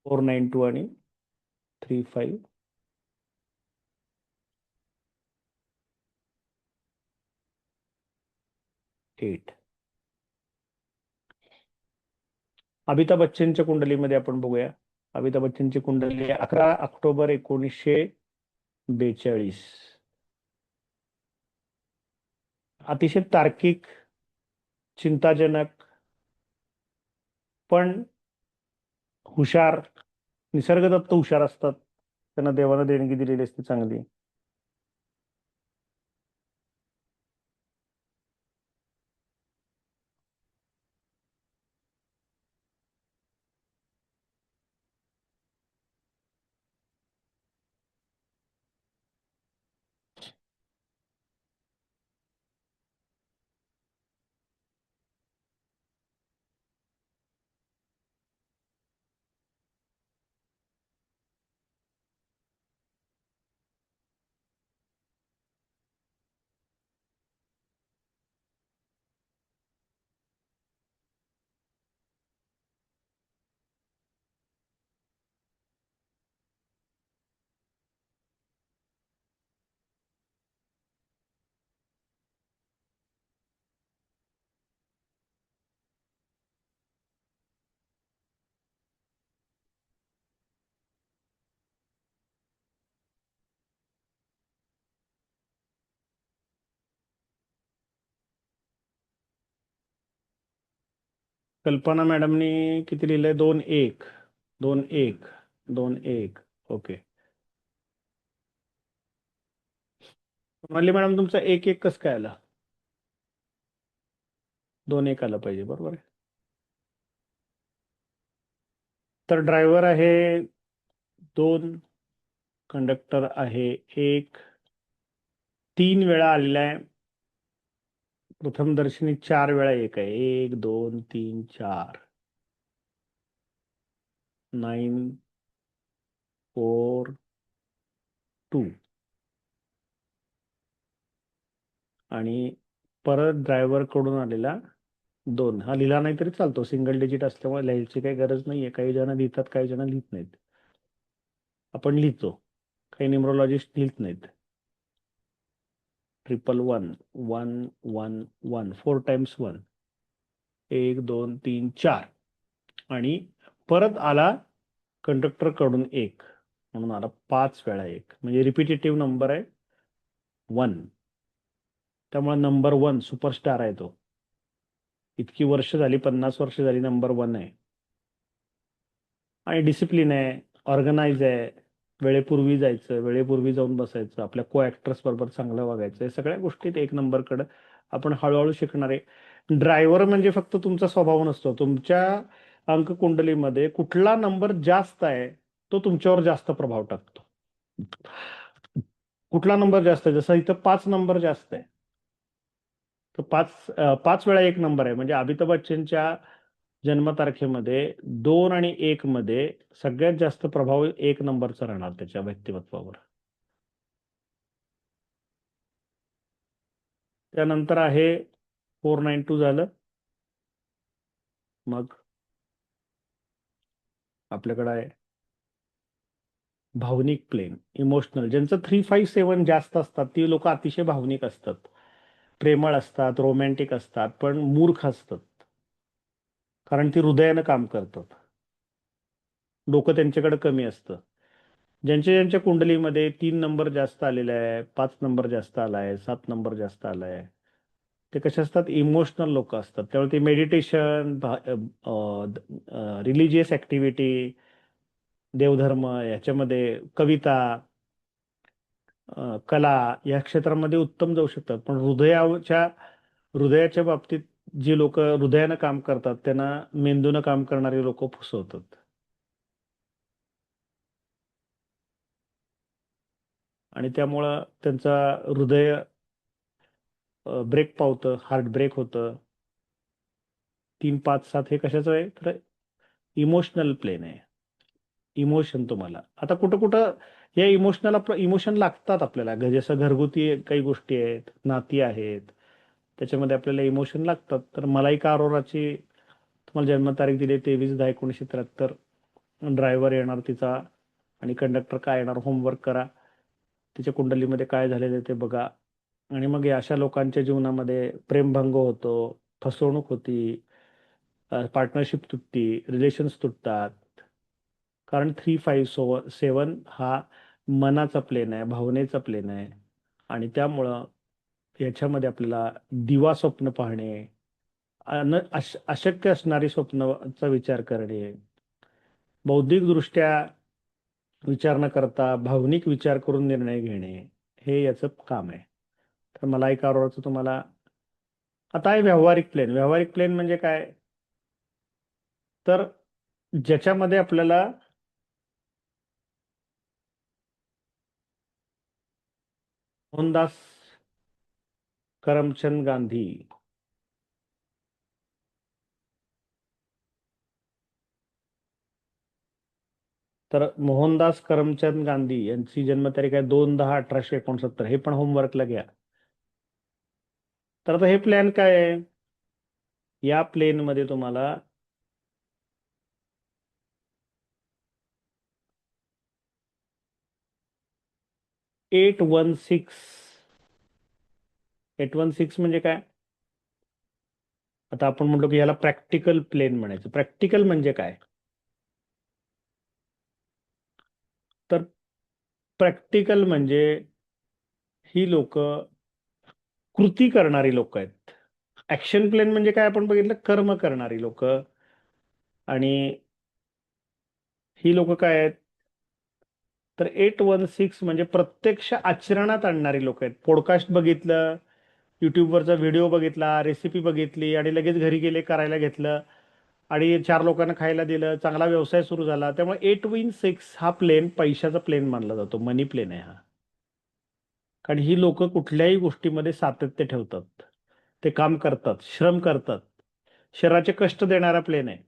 फोर नाईन टू आणि 35. एट. अमिताभ बच्चनच्या कुंडलीमध्ये आपण बघूया. अमिताभ बच्चनची कुंडली 11 ऑक्टोबर 1942. अतिशय तार्किक, चिंताजनक, पण हुशार. निसर्गदत्त हुशार असतात, त्यांना देवानं देणगी दिलेली असते चांगली. कल्पना मॅडमनी किती लिहिलंय, 2-1. 2-1. 2-1. ओके. म्हणली मॅडम तुमचा 1-1 कसं काय आला? 2-1 आलं पाहिजे, बरोबर आहे. तर ड्रायव्हर आहे 2, कंडक्टर आहे 1. 3 वेळा आलेला आहे. प्रथमदर्शनी 4 वेळा 1 आहे. 1, 2, 3, 4. 942. आणि परत ड्रायव्हर कडून आलेला 2 हा लिहिला नाही तरी चालतो, सिंगल डिजिट असल्यामुळे लिहायची काही गरज नाहीये. काही जण लिहितात, काही जण लिहित नाहीत. आपण लिहितो, काही न्युमरोलॉजिस्ट लिहित नाहीत. 111 111 4 टाइम्स 1 1 2 3 4 आणि परत आला कंडक्टर कडून 1 म्हणून आला 5 वेळा 1 म्हणजे रिपिटेटिव्ह नंबर आहे 1. त्यामुळे नंबर 1 सुपरस्टार आहे तो. इतकी वर्ष झाली, 50 वर्ष झाली, नंबर 1 आहे. आणि डिसिप्लिन आहे, ऑर्गनाइज आहे, वेळेपूर्वी जायचं, वेळेपूर्वी जाऊन बसायचं, आपल्या को ऍक्टर्स बरोबर चांगलं वागायचं, या सगळ्या गोष्टीत 1 नंबरकडे आपण हळूहळू शिकणार आहे. ड्रायव्हर म्हणजे फक्त तुमचा स्वभाव नसतो, तुमच्या अंककुंडलीमध्ये कुठला नंबर जास्त आहे तो तुमच्यावर जास्त प्रभाव टाकतो. कुठला नंबर जास्त आहे, जसं इथं 5 नंबर जास्त आहे, तर 5 वेळा 1 नंबर आहे. म्हणजे अमिताभ बच्चनच्या जन्मतारखेमध्ये 2 आणि 1 मध्ये सगळ्यात जास्त प्रभाव 1 नंबरचा राहणार त्याच्या व्यक्तिमत्वावर. त्यानंतर आहे 492 झालं. मग आपल्याकडे आहे भावनिक प्लेन, इमोशनल. ज्यांचं 357 जास्त असतात ती लोक अतिशय भावनिक असतात, प्रेमळ असतात, रोमॅन्टिक असतात, पण मूर्ख असतात, कारण ती हृदयानं काम करतात. डोकं त्यांच्याकडे कमी असतं. ज्यांच्या कुंडलीमध्ये 3 नंबर जास्त आलेले आहे, 5 नंबर जास्त आलाय, 7 नंबर जास्त आलाय, ते कसे असतात, इमोशनल लोक असतात. त्यामुळे ते मेडिटेशन, रिलिजियस ऍक्टिव्हिटी, देवधर्म, याच्यामध्ये कविता, कला या क्षेत्रामध्ये उत्तम जाऊ शकतात. पण हृदयाच्या बाबतीत जी लोक हृदयानं काम करतात त्यांना मेंदूनं काम करणारी लोक फसवतात. आणि त्यामुळं त्यांचा हृदय ब्रेक पावतं, हार्ट ब्रेक होतं. 3 5 7 हे कशाचं आहे, तर इमोशनल प्लेन आहे. इमोशन तुम्हाला आता कुठं कुठं या इमोशन लागतात आपल्याला, जसं घरगुती काही गोष्टी आहेत, नाती आहेत, त्याच्यामध्ये आपल्याला इमोशन लागतात. तर मलाइका अरोराची तुम्हाला जन्मतारीख दिली 23/10/1973. ड्रायव्हर येणार तिचा आणि कंडक्टर काय येणार, होमवर्क करा, तिच्या कुंडलीमध्ये काय झालेलं ते बघा. आणि मग या अशा लोकांच्या जीवनामध्ये प्रेमभंग होतो, फसवणूक होती, पार्टनरशिप तुटती, रिलेशन्स तुटतात. कारण 357 हा मनाचा प्लेन आहे, भावनेचा प्लेन आहे. आणि त्यामुळं याच्यामध्ये आपल्याला दिवा स्वप्न पाहणे, अशक्य असणारी स्वप्नाचा विचार करणे, बौद्धिकदृष्ट्या विचार न करता भावनिक विचार करून निर्णय घेणे, हे याचं काम आहे. तर मला एक आवडतं तुम्हाला. आता आहे व्यावहारिक प्लेन. व्यावहारिक प्लेन म्हणजे काय, तर ज्याच्यामध्ये आपल्याला मोहनदास करमचंद गांधी तर मोहनदास करमचंद गांधी यांची जन्मतारीख आहे 2/10/1869. हे पण होमवर्कला घ्या. तर आता हे प्लॅन काय आहे, या प्लेन मध्ये तुम्हाला एट वन सिक्स म्हणजे काय. आता आपण म्हणतो की याला प्रॅक्टिकल प्लेन म्हणायचं. प्रॅक्टिकल म्हणजे काय, तर प्रॅक्टिकल म्हणजे ही लोक कृती करणारी लोक आहेत. ऍक्शन प्लेन म्हणजे काय, आपण बघितलं कर्म करणारी लोक. आणि ही लोक काय आहेत, तर 816 म्हणजे प्रत्यक्ष आचरणात आणणारी लोक आहेत. पॉडकास्ट बघितलं, युट्यूबवरचा व्हिडिओ बघितला, रेसिपी बघितली आणि लगेच घरी गेले, करायला घेतलं आणि 4 लोकांना खायला दिलं, चांगला व्यवसाय सुरू झाला. त्यामुळे 816 हा प्लेन पैशाचा प्लेन मानला जातो, मनी प्लेन आहे हा. कारण ही लोक कुठल्याही गोष्टीमध्ये सातत्य ठेवतात, ते काम करतात, श्रम करतात, शरीराचे कष्ट देणारा प्लेन आहे,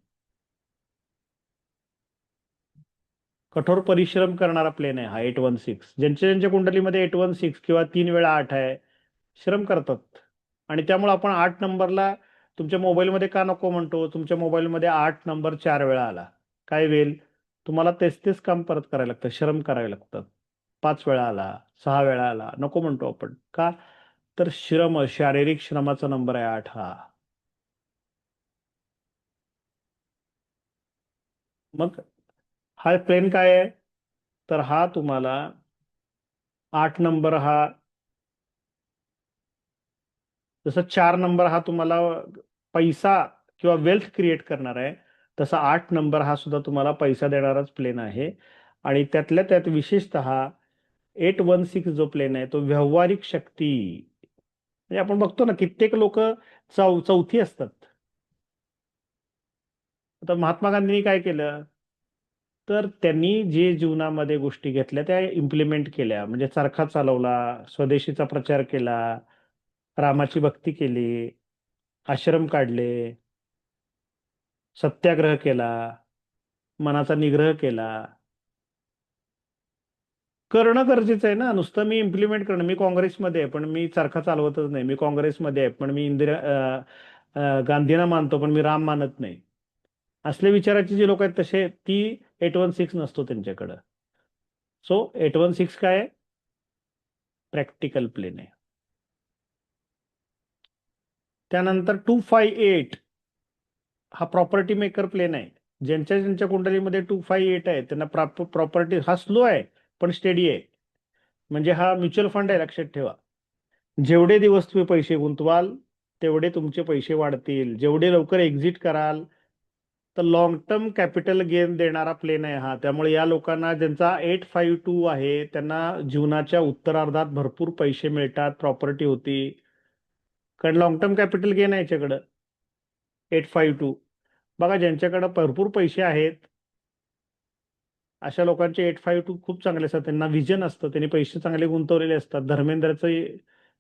कठोर परिश्रम करणारा प्लेन आहे हा 816. ज्यांच्या कुंडलीमध्ये 816 किंवा 3 वेळा 8 आहे, श्रम करतात. आणि त्यामुळे आपण 8 नंबरला तुमच्या मोबाईलमध्ये का नको म्हणतो? तुमच्या मोबाईलमध्ये 8 नंबर 4 वेळा आला. काय होईल? तुम्हाला तेच तेच काम परत करायला लागतं, श्रम करावे लागतात. 5 वेळा आला, 6 वेळा आला, नको म्हणतो आपण. का? तर श्रम, शारीरिक श्रमाचा नंबर आहे 8 हा. मग हा प्लेन काय आहे? तर हा तुम्हाला 8 नंबर हा, जसं 4 नंबर हा तुम्हाला पैसा किंवा वेल्थ क्रिएट करणार आहे, तसा 8 नंबर हा सुद्धा तुम्हाला पैसा देणाराच प्लेन आहे. आणि त्यातल्या त्यात विशेषतः 816 जो प्लेन आहे तो व्यावहारिक शक्ती, म्हणजे आपण बघतो ना कित्येक लोक चौथी असतात. आता महात्मा गांधींनी काय केलं? तर त्यांनी जे जीवनामध्ये गोष्टी घेतल्या त्या इम्प्लिमेंट केल्या, म्हणजे चरखा चालवला, स्वदेशीचा प्रचार केला, रामाची भक्ती केली, आश्रम काढले, सत्याग्रह केला, मनाचा निग्रह केला. करणं गरजेचं आहे ना, नुसतं मी इम्प्लिमेंट करणं. मी काँग्रेसमध्ये आहे पण मी चरखा चालवतच नाही. मी काँग्रेसमध्ये आहे पण मी गांधींना मानतो पण मी राम मानत नाही. असले विचाराचे जे लोक आहेत तसे ती 816 नसतो त्यांच्याकडं. सो 816 काय आहे? प्रॅक्टिकल प्लेन आहे. त्यानंतर 258 हा प्रॉपर्टी मेकर प्लेन आहे. ज्यांच्या ज्यांच्या कुंडलीमध्ये 258 आहे त्यांना प्रॉपर्टी, हा स्लो आहे पण स्टेडी आहे. म्हणजे हा म्युच्युअल फंड आहे, लक्षात ठेवा. जेवढे दिवस तुम्ही पैसे गुंतवाल तेवढे तुमचे पैसे वाढतील. जेवढे लवकर एक्झिट कराल तर लॉंग टर्म कॅपिटल गेन देणारा प्लेन आहे हा. त्यामुळे या लोकांना, ज्यांचा 852 आहे, त्यांना जीवनाच्या उत्तरार्धात भरपूर पैसे मिळतात, प्रॉपर्टी होती, कारण लॉंग टर्म कॅपिटल गेन आहे याच्याकडं. 852 बघा, ज्यांच्याकडे भरपूर पैसे आहेत अशा लोकांचे 852 खूप चांगले असतात. त्यांना विजन असतं, त्यांनी पैसे चांगले गुंतवलेले असतात. धर्मेंद्रचं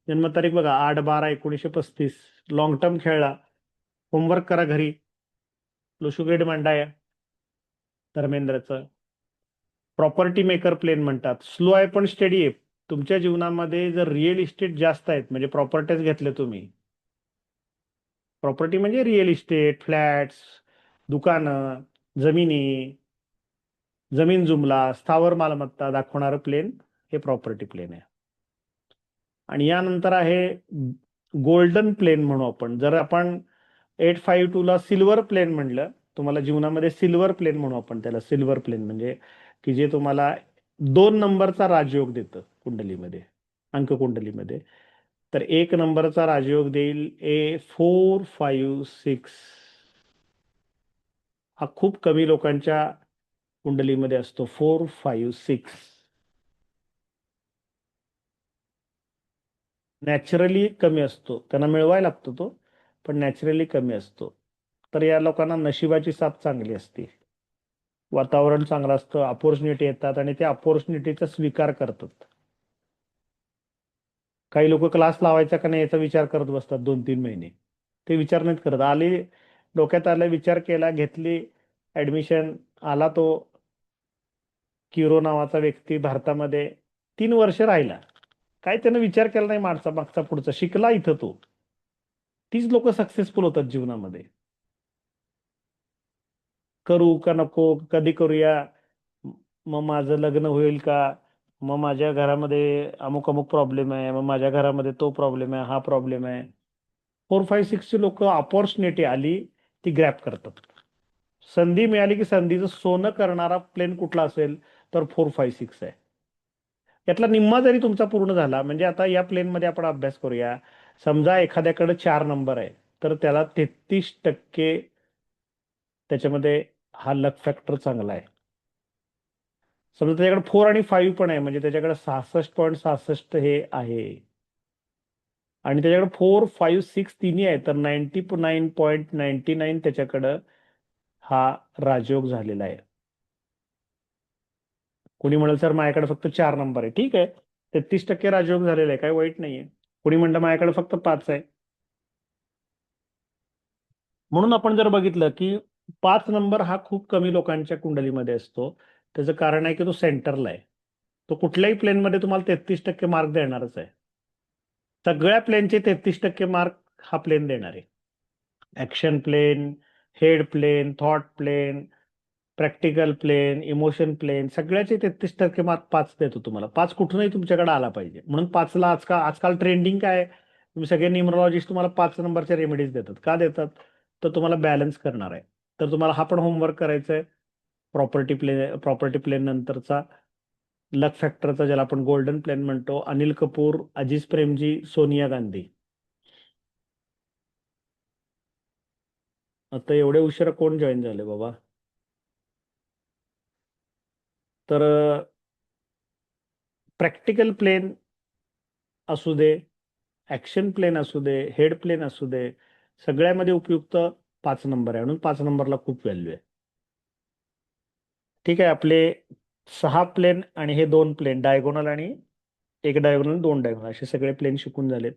जन्मतारीख बघा 8/12/1935. लॉंग टर्म खेळला. होमवर्क करा घरी. लोशुग्रेड मांडाया धर्मेंद्रचं. प्रॉपर्टी मेकर प्लेन म्हणतात. स्लो आहे पण स्टेडी आहे. तुमच्या जीवनामध्ये जर रिअल इस्टेट जास्त आहेत, म्हणजे प्रॉपर्टीज घेतल्या तुम्ही, प्रॉपर्टी म्हणजे रिअल इस्टेट, फ्लॅट्स, दुकानं, जमिनी, जमीन जुमला, स्थावर मालमत्ता दाखवणारं प्लेन हे प्रॉपर्टी प्लेन आहे. आणि यानंतर आहे गोल्डन प्लेन म्हणू आपण. जर आपण 852 ला सिल्वर प्लेन म्हणलं, तुम्हाला जीवनामध्ये सिल्वर प्लेन म्हणू आपण त्याला. सिल्वर प्लेन म्हणजे की जे तुम्हाला 2 नंबरचा राजयोग देतं कुंडलीमध्ये, अंककुंडलीमध्ये. तर 1 नंबरचा राजयोग देईल A456. हा खूप कमी लोकांच्या कुंडलीमध्ये असतो. 456 नॅचरली कमी असतो, त्यांना मिळवायला लागतो तो, पण नॅचरली कमी असतो. तर या लोकांना नशिबाची साथ चांगली असते, वातावरण चांगलं असतं, अपॉर्च्युनिटी येतात आणि त्या अपॉर्च्युनिटीचा स्वीकार करतात. काही लोक क्लास लावायचा का नाही याचा विचार करत बसतात 2-3 महिने. ते विचार नाहीत करत. आले डोक्यात आलं, विचार केला, घेतली ऍडमिशन. आला तो किरो नावाचा व्यक्ती भारतामध्ये, 3 वर्ष राहिला. काय त्यानं विचार केला नाही मागचा मागचा पुढचा, शिकला इथं तो. तीच लोक सक्सेसफुल होतात जीवनामध्ये. करू का नको, कधी करूया, मग माझं लग्न होईल का, मग माझ्या घरामध्ये अमुक अमुक प्रॉब्लेम आहे, मग माझ्या घरामध्ये तो प्रॉब्लेम आहे, हा प्रॉब्लेम आहे. 456 ची लोक, अपॉर्च्युनिटी आली ती ग्रॅप करतात. संधी मिळाली की संधीचं सोनं करणारा प्लेन कुठला असेल तर 456 आहे. यातला निम्मा जरी तुमचा पूर्ण झाला, म्हणजे आता या प्लेनमध्ये आपण अभ्यास करूया. समजा एखाद्याकडे 4 नंबर आहे तर त्याला 33% त्याच्यामध्ये हा लक फॅक्टर चांगला आहे. समजा त्याच्याकडे 4 आणि 5 पण आहे, म्हणजे त्याच्याकडे 66.66 हे आहे. आणि त्याच्याकडे 4, 5, 6 तिन्ही आहे तर 99.99 त्याच्याकडं हा राजयोग झालेला आहे. कोणी म्हणेल सर माझ्याकडे फक्त 4 नंबर आहे, ठीक आहे, 33% राजयोग झालेला आहे, काही वाईट नाहीये. कोणी म्हणतं माझ्याकडे फक्त 5 आहे. म्हणून आपण जर बघितलं की 5 नंबर हा खूप कमी लोकांच्या कुंडलीमध्ये असतो. त्याचं कारण आहे की तो सेंटरला आहे. तो कुठल्याही प्लेनमध्ये तुम्हाला 33% मार्क देणारच आहे. सगळ्या प्लेनचे 33% मार्क हा प्लेन देणार आहे. Action plane, head plane, thought plane, practical plane, emotion plane, सगळ्याचे 33% मार्क 5 देतो तुम्हाला. 5 कुठूनही तुमच्याकडे आला पाहिजे. म्हणून 5ला आजकाल ट्रेंडिंग काय आहे? तुम्ही सगळे न्यूमरोलॉजिस्ट तुम्हाला 5 नंबरचे रेमेडीज देतात. का देतात? तर तुम्हाला बॅलन्स करणार आहे. तर तुम्हाला हा पण होमवर्क करायचा आहे. प्रॉपर्टी प्लेन नंतरचा लक फॅक्टरचा, ज्याला आपण गोल्डन प्लेन म्हणतो, अनिल कपूर, अजीज प्रेमजी, सोनिया गांधी. आता एवढे उशिरा कोण जॉईन झाले बाबा? तर प्रॅक्टिकल प्लेन असू दे, ऍक्शन प्लेन असू दे, हेड प्लेन असू दे, सगळ्यामध्ये उपयुक्त 5 नंबर आहे. म्हणून 5 नंबरला खूप व्हॅल्यू आहे. ठीक आहे. आपले 6 प्लेन आणि हे 2 प्लेन, डायगोनल आणि 1 डायगोनल, 2 डायगोनल, असे सगळे प्लेन शिकून झालेत.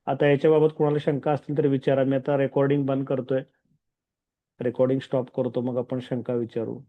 आता याच्याबाबत कोणाला शंका असतील तर विचारा. मी आता रेकॉर्डिंग बंद करतोय, रेकॉर्डिंग स्टॉप करतो, मग आपण शंका विचारू.